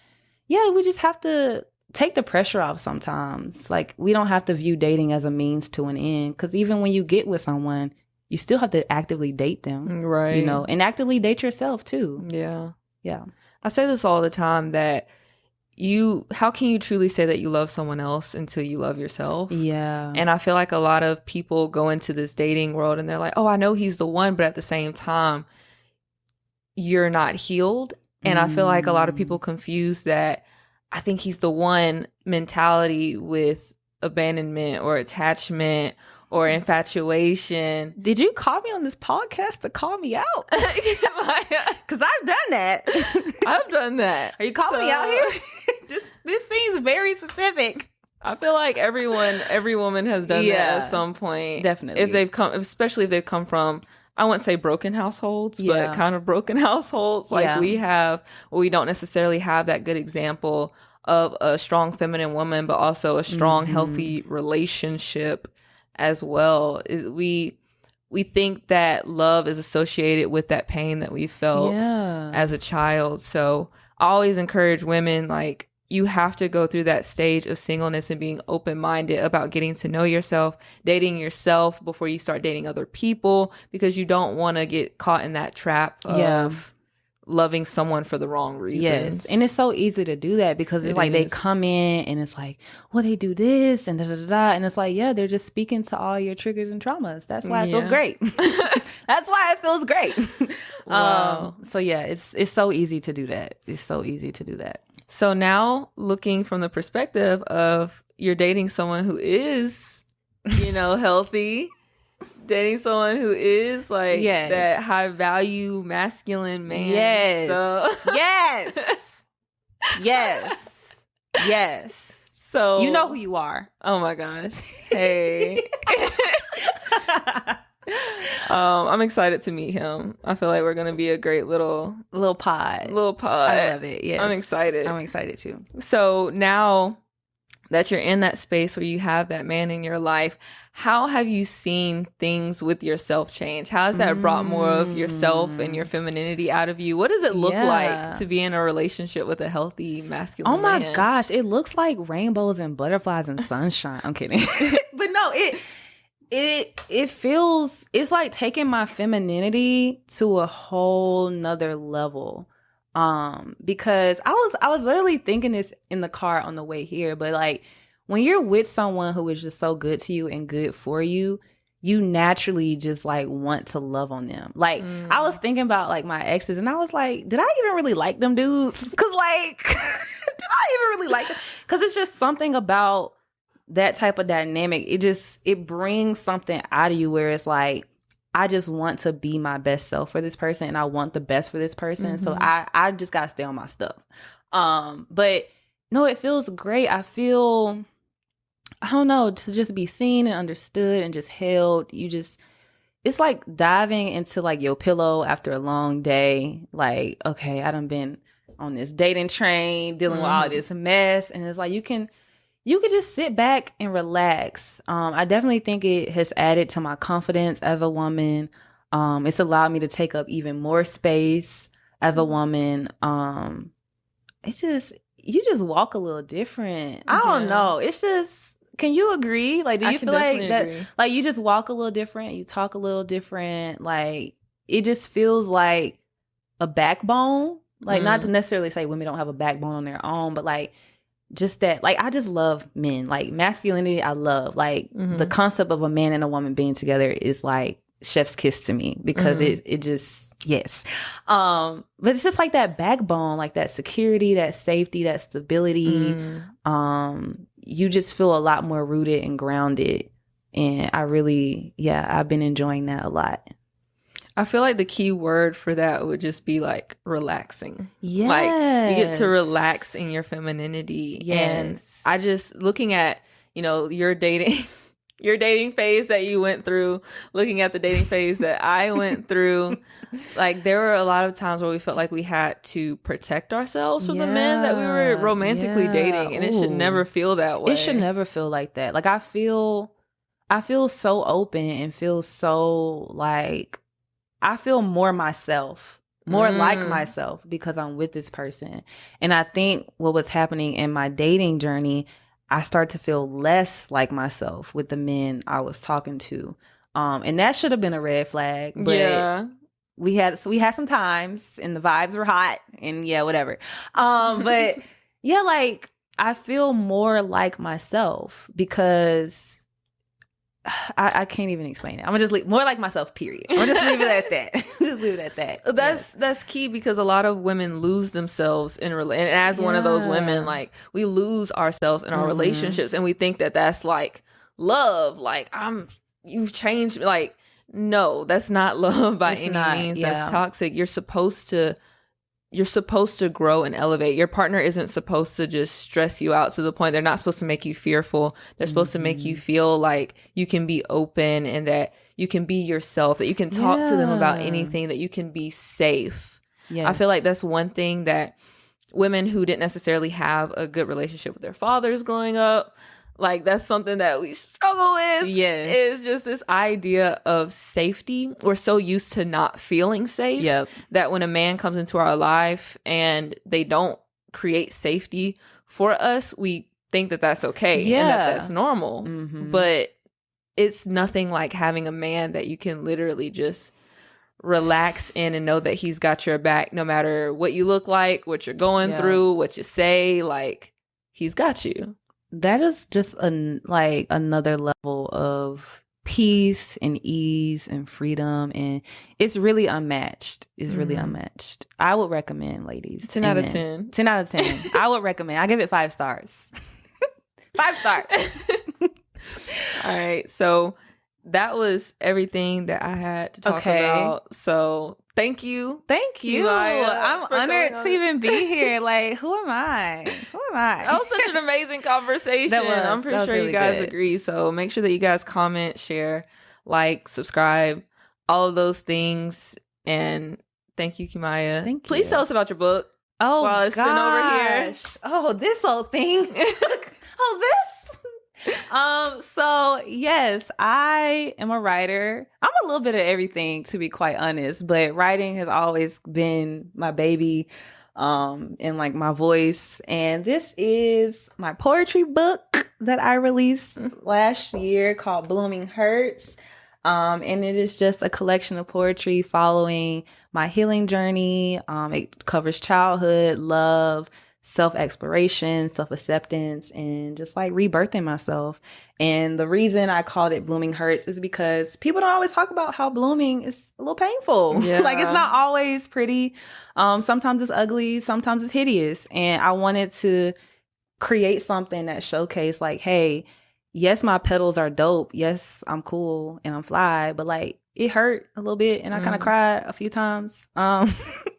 yeah, we just have to take the pressure off sometimes. Like, we don't have to view dating as a means to an end, because even when you get with someone, you still have to actively date them. Right. You know, and actively date yourself too. Yeah. Yeah. I say this all the time, that how can you truly say that you love someone else until you love yourself? Yeah. And I feel like a lot of people go into this dating world and they're like, oh, I know he's the one, but at the same time, you're not healed. And I feel like a lot of people confuse that I think he's the one mentality with abandonment or attachment or infatuation. Did you call me on this podcast to call me out? Because I've done that. I've done that. Are you calling me out here? This seems very specific. I feel like every woman has done that at some point. Definitely. Especially if they've come from, I wouldn't say broken households, but kind of broken households. Like we don't necessarily have that good example of a strong feminine woman, but also a strong, healthy relationship as well. We think that love is associated with that pain that we felt as a child. So I always encourage women, like, you have to go through that stage of singleness and being open-minded about getting to know yourself, dating yourself before you start dating other people, because you don't want to get caught in that trap of loving someone for the wrong reasons. Yes. And it's so easy to do that, because it's like they come in and it's like, well, they do this and da-da-da-da. And it's like, yeah, they're just speaking to all your triggers and traumas. That's why it feels great. That's why it feels great. Wow. So yeah, it's so easy to do that. It's so easy to do that. So now, looking from the perspective of you're dating someone who is, healthy, dating someone who is like that high value masculine man. Yes. So. Yes. So you know who you are. Oh my gosh. Hey. I'm excited to meet him. I feel like we're gonna be a great little pod. I love it. Yes. I'm excited. I'm excited too. So now that you're in that space where you have that man in your life, how have you seen things with yourself change? How has that brought more of yourself and your femininity out of you? What does it look like to be in a relationship with a healthy masculine man? Oh my gosh, it looks like rainbows and butterflies and sunshine. I'm kidding. But no, it feels, it's like taking my femininity to a whole nother level. Because I was literally thinking this in the car on the way here, but like, when you're with someone who is just so good to you and good for you, you naturally just like want to love on them. Like, I was thinking about like my exes, and I was like, did I even really like them dudes? Because like, did I even really like them? Because it's just something about that type of dynamic. It brings something out of you where it's like, I just want to be my best self for this person, and I want the best for this person. So I just gotta stay on my stuff. But no, it feels great. I feel, I don't know, to just be seen and understood and just held. It's like diving into like your pillow after a long day. Like, okay, I done been on this dating train, dealing with all this mess. And it's like, you can just sit back and relax. I definitely think it has added to my confidence as a woman. It's allowed me to take up even more space as a woman. You just walk a little different. I don't know. It's just, can you agree? Like, do you feel like that? Agree. Like, you just walk a little different. You talk a little different. Like, it just feels like a backbone. Like, not to necessarily say women don't have a backbone on their own, but like, just that, like, I just love men. Like, masculinity, I love. Like, the concept of a man and a woman being together is like chef's kiss to me, because it just, yes. But it's just like that backbone, like that security, that safety, that stability. You just feel a lot more rooted and grounded. And I really, I've been enjoying that a lot. I feel like the key word for that would just be like relaxing. Yes. Like, you get to relax in your femininity. Yes. And I just, looking at, your dating phase that you went through, looking at the dating phase that I went through, like, there were a lot of times where we felt like we had to protect ourselves from the men that we were romantically dating. And it should never feel that way. It should never feel like that. Like, I feel so open and feel so like, I feel more myself, more like myself, because I'm with this person. And I think what was happening in my dating journey, I start to feel less like myself with the men I was talking to. And that should have been a red flag. But we had some times and the vibes were hot and whatever. But like, I feel more like myself because I can't even explain it. I'm gonna just leave more like myself, period. I'm gonna just leave it at that. Just leave it at that. That's key, because a lot of women lose themselves and as one of those women, like, we lose ourselves in our relationships, and we think that that's like love. Like, you've changed. Like, no, that's not love by any means. That's toxic. You're supposed to grow and elevate. Your partner isn't supposed to just stress you out to the point. They're not supposed to make you fearful. They're supposed to make you feel like you can be open and that you can be yourself, that you can talk to them about anything, that you can be safe. Yes. I feel like that's one thing that women who didn't necessarily have a good relationship with their fathers growing up, like, that's something that we struggle with. Yes. Is just this idea of safety. We're so used to not feeling safe that when a man comes into our life and they don't create safety for us, we think that that's okay and that that's normal. But it's nothing like having a man that you can literally just relax in and know that he's got your back no matter what you look like, what you're going through, what you say. Like, he's got you. That is just another level of peace and ease and freedom, and it's really unmatched. It's really unmatched. I would recommend, ladies. 10 out of 10. 10 out of 10. I would recommend. I give it 5 stars. 5 stars. All right. So that was everything that I had to talk about. So thank you. Keimaya, I'm honored to even be here. Like, who am I? That was such an amazing conversation. I'm pretty sure you guys agree. So make sure that you guys comment, share, like, subscribe, all of those things. And thank you, Keimaya. Thank you. Please tell us about your book. Oh, while it's sitting over here. Oh, this whole thing. So yes, I am a writer. I'm a little bit of everything, to be quite honest, but writing has always been my baby, and like my voice. And this is my poetry book that I released last year called Blooming Hurts. And it is just a collection of poetry following my healing journey. It covers childhood, love, self-exploration, self-acceptance, and just like rebirthing myself. And the reason I called it Blooming Hurts is because people don't always talk about how blooming is a little painful. Like, it's not always pretty. Sometimes it's ugly, sometimes it's hideous. And I wanted to create something that showcased like, hey, yes, my petals are dope. Yes, I'm cool and I'm fly, but like, it hurt a little bit and I kind of cried a few times.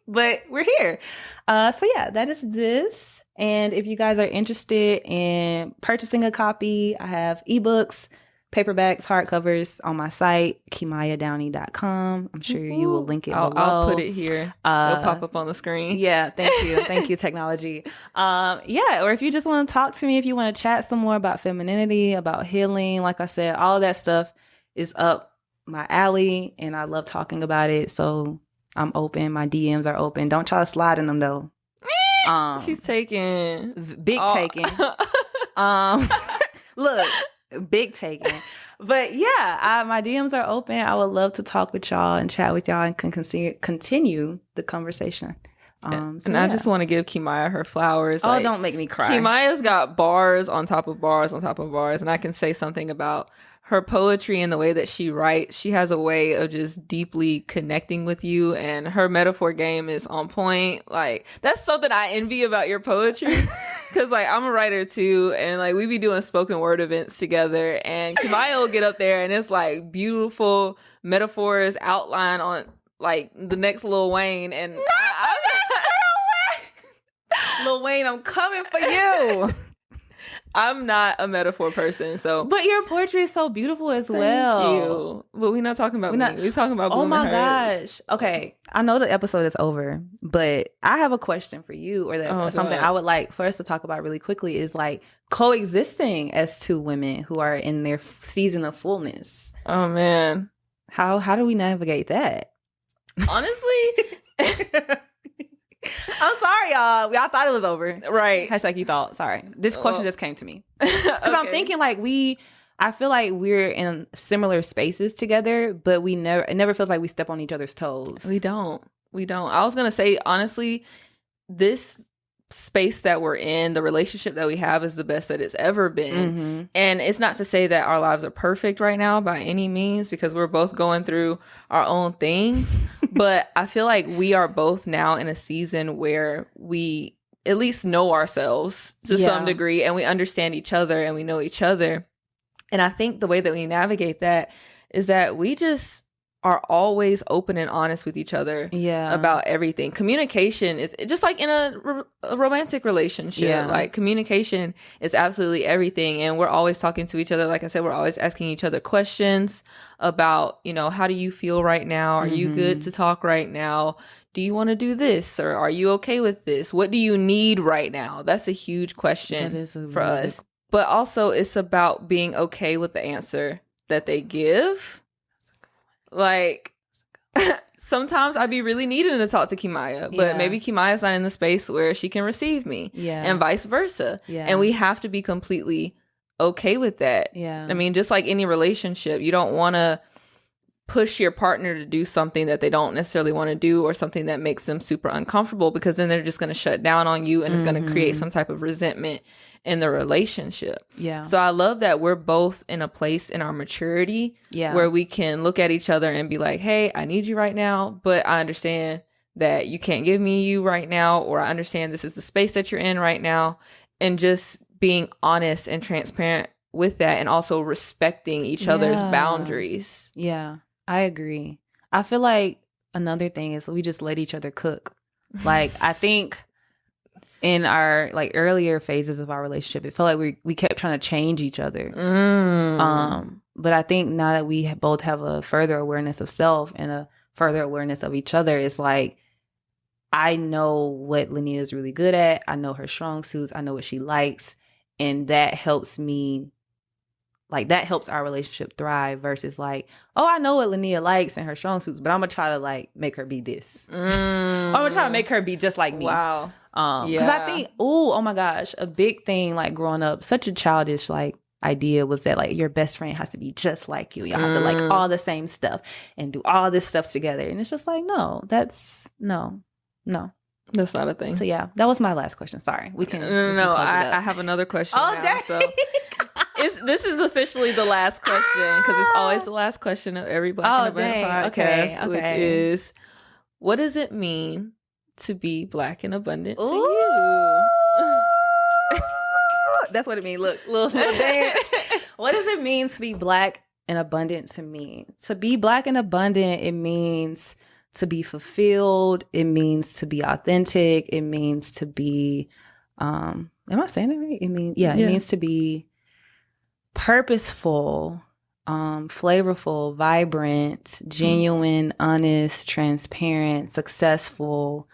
But we're here. So yeah, that is this. And if you guys are interested in purchasing a copy, I have ebooks, paperbacks, hardcovers on my site, KeimayaDowney.com. I'm sure you will link it below. I'll put it here. It'll pop up on the screen. Yeah, thank you. Thank you, technology. Or if you just want to talk to me, if you want to chat some more about femininity, about healing, like I said, all of that stuff is up my alley, and I love talking about it. So I'm open. My DMs are open. Don't try to slide in them though. She's taking big taking. Look, big taking. But yeah, my DMs are open. I would love to talk with y'all and chat with y'all and continue the conversation. I just want to give Keimaya her flowers. Oh, don't make me cry. Keimaya's got bars on top of bars on top of bars, and I can say something about her poetry and the way that she writes. She has a way of just deeply connecting with you, and her metaphor game is on point. Like, that's something I envy about your poetry, because like I'm a writer too, and like we be doing spoken word events together, and Keimaya will get up there and it's like beautiful metaphors outlined on like the next Lil Wayne, and Lil Wayne, I'm coming for you. I'm not a metaphor person, so. But your poetry is so beautiful as well. Thank you. But we're not talking about me. We're talking about Bloom. Oh my gosh. Okay, I know the episode is over, but I have a question for you, or something I would like for us to talk about really quickly is like coexisting as two women who are in their season of fullness. Oh man, how do we navigate that? Honestly. I'm sorry, y'all. Y'all thought it was over. Right. Hashtag you thought. Sorry. This question just came to me. Because I'm thinking like I feel like we're in similar spaces together, but it never feels like we step on each other's toes. We don't. I was going to say, honestly, this space that we're in, the relationship that we have is the best that it's ever been. Mm-hmm. And it's not to say that our lives are perfect right now by any means, because we're both going through our own things. But I feel like we are both now in a season where we at least know ourselves to some degree, and we understand each other and we know each other. And I think the way that we navigate that is that we just are always open and honest with each other about everything. Communication is just like in a romantic relationship. Yeah. Like communication is absolutely everything. And we're always talking to each other. Like I said, we're always asking each other questions about, how do you feel right now? Are you good to talk right now? Do you want to do this? Or are you okay with this? What do you need right now? That's a huge question for us. But also it's about being okay with the answer that they give. Like, sometimes I'd be really needing to talk to Keimaya, but maybe Keimaya's not in the space where she can receive me, and vice versa. Yeah. And we have to be completely okay with that. Yeah. I mean, just like any relationship, you don't want to push your partner to do something that they don't necessarily want to do, or something that makes them super uncomfortable, because then they're just going to shut down on you, and it's going to create some type of resentment in the relationship. Yeah. So I love that we're both in a place in our maturity where we can look at each other and be like, hey, I need you right now, but I understand that you can't give me you right now, or I understand this is the space that you're in right now. And just being honest and transparent with that, and also respecting each other's boundaries. Yeah, I agree. I feel like another thing is we just let each other cook. Like, I think in our like earlier phases of our relationship, it felt like we kept trying to change each other. But I think now that we both have a further awareness of self and a further awareness of each other, it's like, I know what Linnea is really good at. I know her strong suits. I know what she likes. And that helps me, like, that helps our relationship thrive, versus like, oh, I know what Linnea likes and her strong suits, but I'm going to try to like make her be this. I'm going to try to make her be just like me. Wow. Because I think, oh my gosh, a big thing like growing up, such a childish like idea was that like your best friend has to be just like you. Y'all have to like all the same stuff and do all this stuff together. And it's just like, no, that's no. That's not a thing. So yeah, that was my last question. Sorry. We can. No. I have another question now. Dang. So this is officially the last question, because it's always the last question of every Black and Abundant podcast, which is, what does it mean to be Black and abundant to you? That's what it means. Look, little dance. What does it mean to be Black and abundant to me? To be Black and abundant, it means to be fulfilled. It means to be authentic. It means to be, am I saying it right? It means to be purposeful, flavorful, vibrant, genuine, honest, transparent, successful,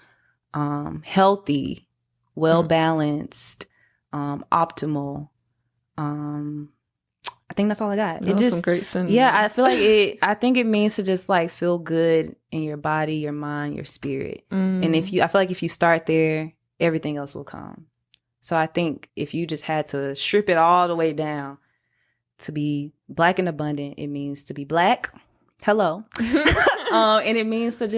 healthy, well-balanced, optimal, I think that's all I got. That was some great sentences. Yeah, I feel like I think it means to just like feel good in your body, your mind, your spirit. And I feel like if you start there, everything else will come. So I think if you just had to strip it all the way down to be black and abundant, it means to be black. Hello. And it means to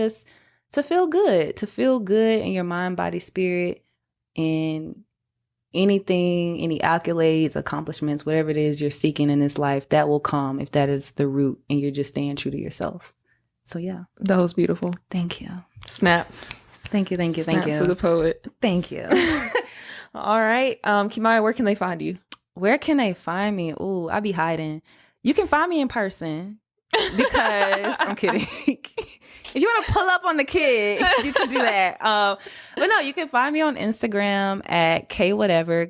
feel good in your mind, body, spirit, and anything, any accolades, accomplishments, whatever it is you're seeking in this life, that will come if that is the root and you're just staying true to yourself. So yeah. That was beautiful. Thank you. Snaps. Thank you. Snaps for the poet. Thank you. All right. Keimaya, where can they find you? Where can they find me? Ooh, I be hiding. You can find me in person because I'm kidding. If you want to pull up on the kid, you can do that. But no, you can find me on Instagram at kwhatever,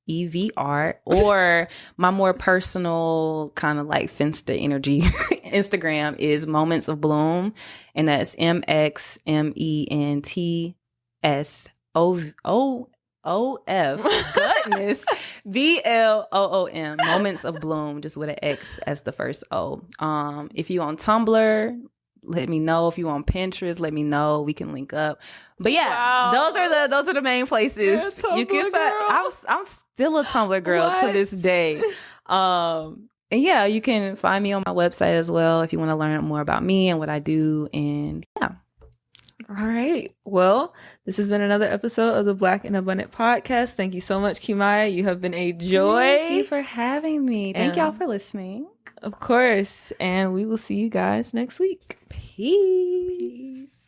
KWHATEVR, or my more personal kind of like Finsta energy Instagram is Moments of Bloom, and that's MXMENTSOF. Goodness. BLOOM. Moments of Bloom, just with an X as the first O. If you on Tumblr, let me know. If you on Pinterest, let me know. We can link up. But yeah, those are the main places. Yeah, you can find. I'm still a Tumblr girl to this day. And yeah, you can find me on my website as well if you want to learn more about me and what I do. And yeah. All right. Well, this has been another episode of the Black and Abundant podcast. Thank you so much, Keimaya. You have been a joy. Thank you for having me. Thank y'all for listening. Of course. And we will see you guys next week. Peace.